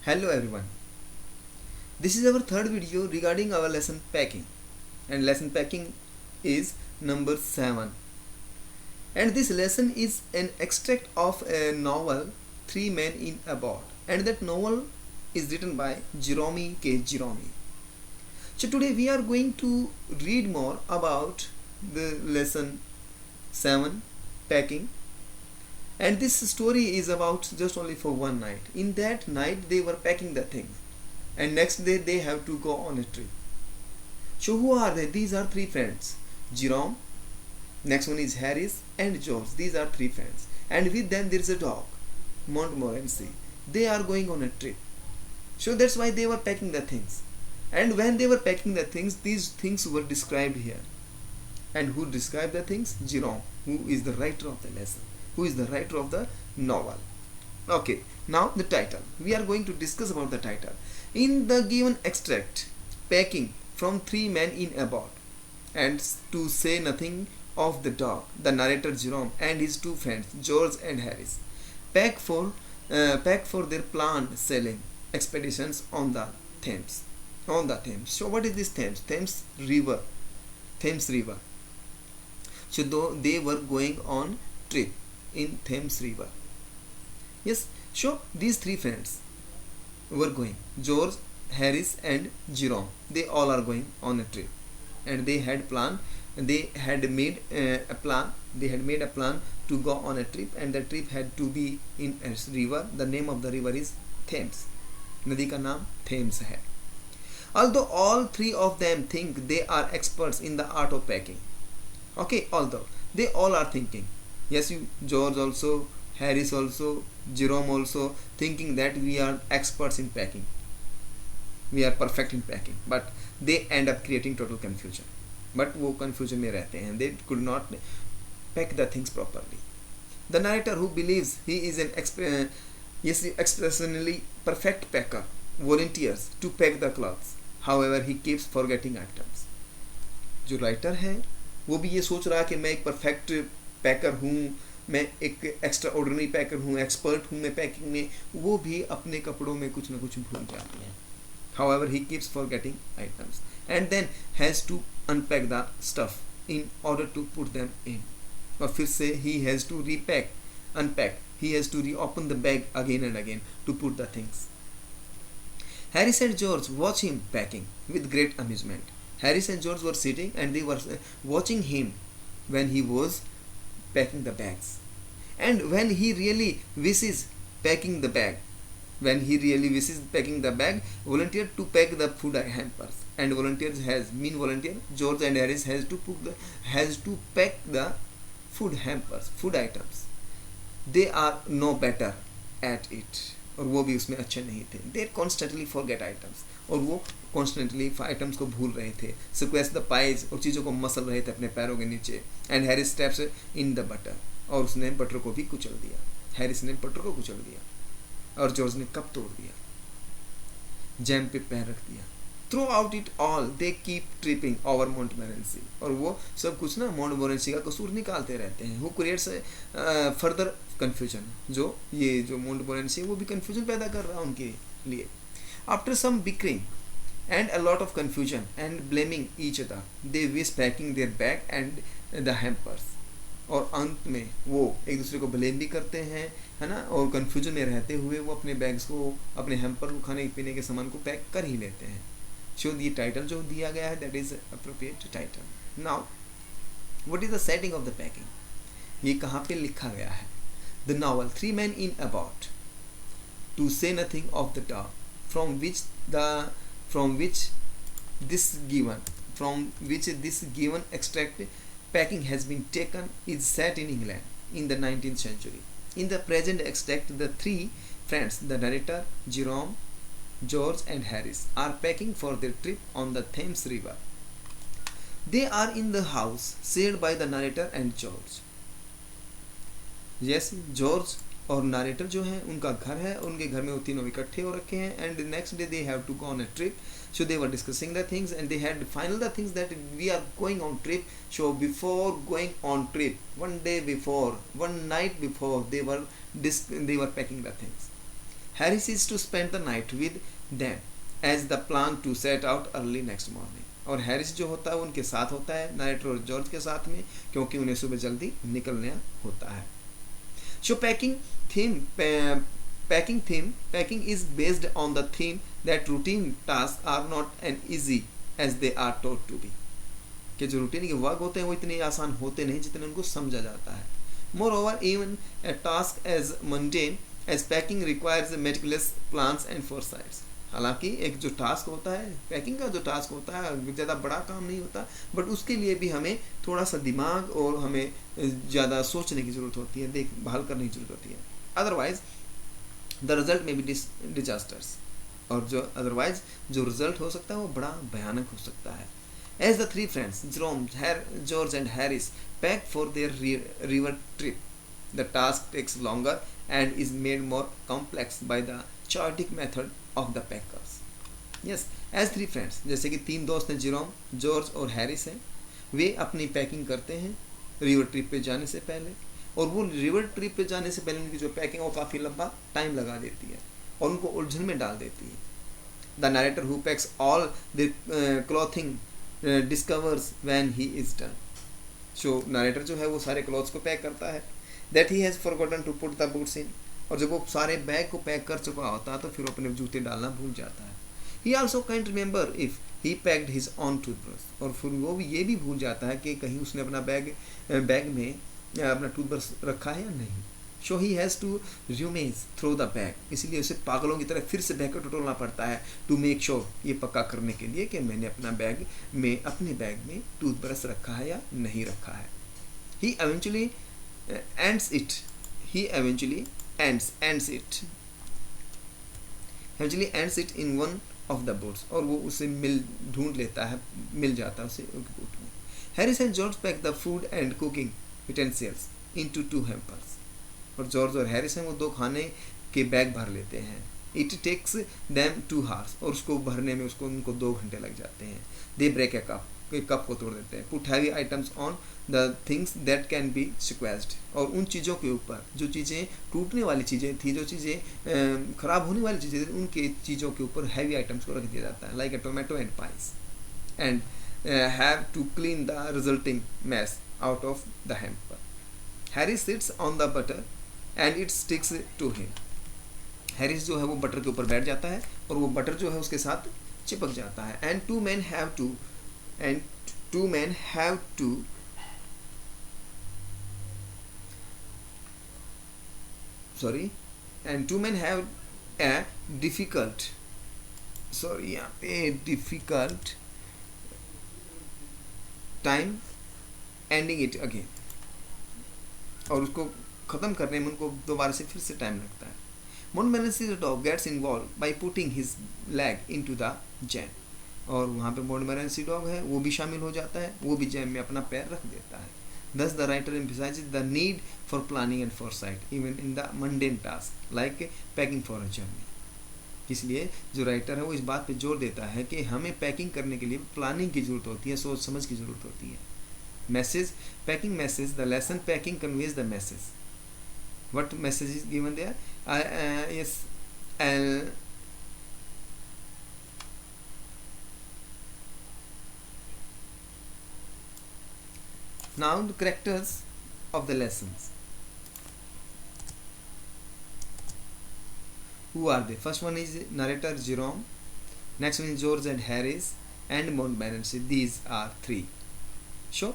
Hello everyone. This is our third video regarding our lesson packing, and lesson packing is number 7. And this lesson is an extract of a novel Three Men in a Boat, and that novel is written by Jerome K. Jerome. So today we are going to read more about the lesson 7 packing, and this story is about just only for one night. In that night they were packing the things, and next day they have to go on a trip. So who are they? These are three friends: Jerome, next one is Harris, and George. These are three friends, and with them there is a dog, Montmorency. They are going on a trip. So that's why they were packing the things. And when they were packing the things, these things were described here. And who described the things? Jerome, who is the writer of the lesson, who is the writer of the novel. Okay, now the title. We are going to discuss about the title. In the given extract, packing from Three Men in a Boat, and to say nothing of the dog, the narrator Jerome and his two friends George and Harris pack for their planned sailing expeditions on the Thames. On the Thames. So what is this Thames? Thames River. Thames River. So though they were going on trip in Thames River. Yes. So these three friends were going. George, Harris, and Jerome. They all are going on a trip, and they had planned. They had made a plan. They had made a plan to go on a trip, and the trip had to be in a river. The name of the river is Thames. नदी का नाम Thames है. Although all three of them think they are experts in the art of packing. Okay, although they all are thinking. Yes, you, George also, Harris also, Jerome also, thinking that we are experts in packing. We are perfect in packing. But they end up creating total confusion. But वो confusion में रहते हैं. They could not pack the things properly. The narrator, who believes he is an exceptionally perfect packer, volunteers to pack the clothes. However, he keeps forgetting items. जो writer है वो भी ये सोच रहा है कि मैं एक परफेक्ट पैकर हूँ, मैं एक एक्स्ट्रा ऑर्डिनरी पैकर हूँ, एक्सपर्ट हूँ मैं पैकिंग में, वो भी अपने कपड़ों में कुछ ना कुछ भूल जाते हैं. However, he keeps forgetting items and then has to unpack the stuff in order to put them in. और फिर से he has to repack, unpack. He has to reopen the bag again and again to put the things. Harris and George watch him packing with great amusement. Harris and George were sitting and they were watching him when he was packing the bags. And when he really wishes packing the bag, volunteer to pack the food hampers. And volunteers George and Harris has to pack the food hampers, food items. They are no better at it. और वो भी उसमें अच्छे नहीं थे. They constantly forget items. और वो constantly items को भूल रहे थे. Squeeze the pies और चीज़ों को मसल रहे थे अपने पैरों के नीचे. And Harris steps in the butter. और उसने बटर को भी कुचल दिया. हैरिस ने बटर को कुचल दिया. और जॉर्ज ने कप तोड़ दिया. जैम पे पैर रख दिया. Throughout it all they keep tripping over Montmorency. और वो सब कुछ ना मोंटमोरेंसी का कसूर निकालते रहते हैं. Who creates further confusion. जो ये जो मोंटमोरेंसी है वो भी कन्फ्यूजन पैदा कर रहा है उनके लिए. After some bickering and a lot of confusion and blaming each other they wish packing their bag and the hampers. और अंत में वो एक दूसरे को ब्लेम भी करते हैं, है ना, और कन्फ्यूजन में रहते हुए वो अपने बैग्स को, अपने हैम्पर को, खाने पीने के सामान को पैक कर ही लेते हैं. सो ये टाइटल जो दिया गया है that is appropriate title. Now what is the setting of the packing? ये कहाँ पे लिखा गया है? The novel three men in a boat, to say nothing of the dog, from which this given extract packing has been taken, is set in England in the 19th century. In the present extract, the three friends, the narrator Jerome, George and Harris, are packing for their trip on the Thames River. They are in the house shared by the narrator and George. Yes, George और narrator जो है उनका घर है, उनके घर में वो तीनों इकट्ठे हो रखे हैं. And the next day they have to go on a trip. So they were discussing the things and they had final the things that we are going on trip. So before going on trip, one day before, one night before, they were packing the things. Harris is to spend the night with them as the plan to set out early next morning. और Harris जो होता है उनके साथ होता है, narrator और George के साथ में, क्योंकि उन्हें सुबह जल्दी निकलना होता है. So packing is based on the theme that routine tasks are not as easy as they are taught to be. कि जो रूटीन के वर्क होते हैं वो इतने आसान होते नहीं जितने उनको समझा जाता है. Moreover, even a task as mundane as packing requires meticulous plans and foresights. हालांकि एक जो टास्क होता है, पैकिंग का जो टास्क होता है, ज़्यादा बड़ा काम नहीं होता, बट उसके लिए भी हमें थोड़ा सा दिमाग और हमें ज़्यादा सोचने की ज़रूरत होती है, देखभाल करने की ज़रूरत होती है. अदरवाइज द रिजल्ट में बी डिजास्टर्स. और जो अदरवाइज जो रिजल्ट हो सकता है वो बड़ा भयानक हो सकता है. As the three friends, Jerome, George and Harris, pack for their river trip, the task takes longer and is made more complex by the chaotic method of the packers. Yes, as three friends, जैसे कि तीन दोस्त हैं, Jerome, George और Harris हैं, वे अपनी packing करते हैं रिवर ट्रिप पे जाने से पहले. और वो रिवर ट्रिप पे जाने से पहले उनकी जो पैकिंग है वो काफ़ी लंबा टाइम लगा देती है और उनको उलझन में डाल देती है. The narrator who packs all the clothing discovers when he is done. So narrator जो है वो सारे क्लॉथ्स को पैक करता है. That he has forgotten to put the boots in. और जब वो सारे बैग को पैक कर चुका होता है तो फिर वो अपने जूते डालना भूल जाता है. He also can't remember if he packed his on toothbrush. और फिर वो ये भी भूल जाता है कि कहीं उसने अपना बैग में अपना टूथब्रश रखा है या नहीं. So he has to rummage through the bag. इसलिए उसे पागलों की तरह फिर से बैग को टटोलना पड़ता है टू मेक श्योर, ये पक्का करने के लिए कि मैंने अपने बैग में टूथब्रश रखा है या नहीं रखा है. ही eventually ends it in one of the boats. और वो उसे ढूंढ लेता है, मिल जाता है उसे बोट में. Harris and George pack the food and cooking utensils into 2 hampers. और जॉर्ज और हैरिस हैं वो 2 खाने के बैग भर लेते हैं. It takes them 2 hours. और उसको भरने में उनको 2 घंटे लग जाते हैं. They break a cup. Cup को तोड़ देते हैं. Put heavy items on the things that can be squeezed. और उन चीज़ों के ऊपर जो चीज़ें टूटने वाली चीज़ें थी, जो चीज़ें ख़राब होने वाली चीज़ें थी, उनके चीज़ों के ऊपर हैवी आइटम्स को रख दिया जाता है, like a tomato and pies, and have to clean the resulting mess out of the hamper. Harry sits on the butter and it sticks to him. Harris जो है वो बटर के ऊपर बैठ जाता है और वो बटर जो है उसके साथ चिपक जाता है. And two man have a difficult time ending it again. और उसको ख़त्म करने में उनको दोबारा से फिर से टाइम लगता है. Montmorency the dog gets involved by putting his leg into the jam. और वहाँ पे मोंटमोरेंसी डॉग है, वो भी शामिल हो जाता है, वो भी जैम में अपना पैर रख देता है. Thus the writer emphasizes the need for planning and foresight even in the mundane task like packing for a journey. इसलिए जो राइटर है वो इस बात पे जोर देता है कि हमें पैकिंग करने के लिए प्लानिंग की ज़रूरत होती है, सोच समझ की ज़रूरत होती है. Message, packing message, the lesson packing conveys the message. What message is given there? Now the characters of the lessons. Who are they? First one is narrator Jerome. Next one is George and Harris and Montmorency. These are 3. Sure.